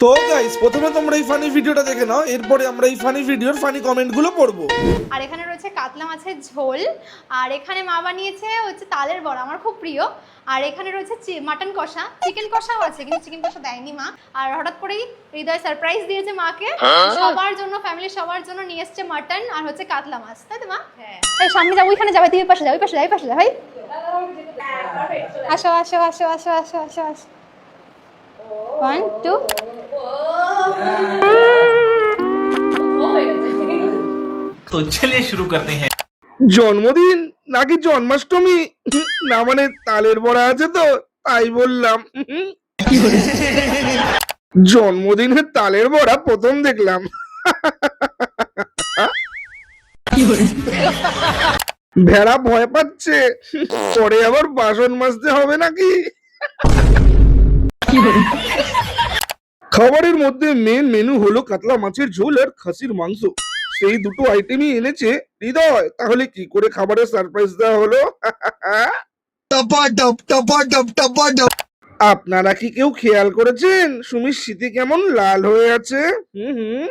তো গাইস, প্রথমে তোমরা এই ফানি ভিডিওটা দেখে নাও, এরপরে আমরা এই ফানি ভিডিওর ফানি কমেন্টগুলো পড়বো। আর এখানে রয়েছে কাতলা মাছের ঝোল, আর এখানে মা বানিয়েছে হচ্ছে তালের বড়া, আমার খুব প্রিয়। আর এখানে রয়েছে মাটন কষা, চিকেন কষাও আছে, কিন্তু চিকেন কষা দেয়নি মা। আর হঠাৎ করেই হৃদয় সারপ্রাইজ দিয়েছে মাকে, সবার জন্য, ফ্যামিলির সবার জন্য নিয়ে এসছে মাটন আর হচ্ছে কাতলা মাছ, তাই তো মা? হ্যাঁ। এই সামনে যাও, ওইখানে যাবে, তুই পাশে যাও, ওই পাশে যাও, ওই পাশে যাও ভাই। আসো আসো আসো আসো আসো আসো আসো। 1 2 तो चलिए शुरू करते हैं। জন্মদিন নাকি জন্মাষ্টমী? না মানে তালের বড়া আছে তো তাই বললাম। জন্মদিনে তালের বড়া প্রথম দেখলাম। ভেড়া ভয় পাচ্ছে, পরে আবার বাসন মাজতে হবে নাকি? খাবারের মধ্যে মেন মেনু হলো কাতলা মাছের ঝোল আর খাসির মাংস। সেই দুটো আইটেমই এনেছে হৃদয়। তাহলে কি করে খাবারের সারপ্রাইজ দেওয়া হলো? আপনারা কি কেউ খেয়াল করেছেন সুমির শীতে কেমন লাল হয়ে আছে? হুম।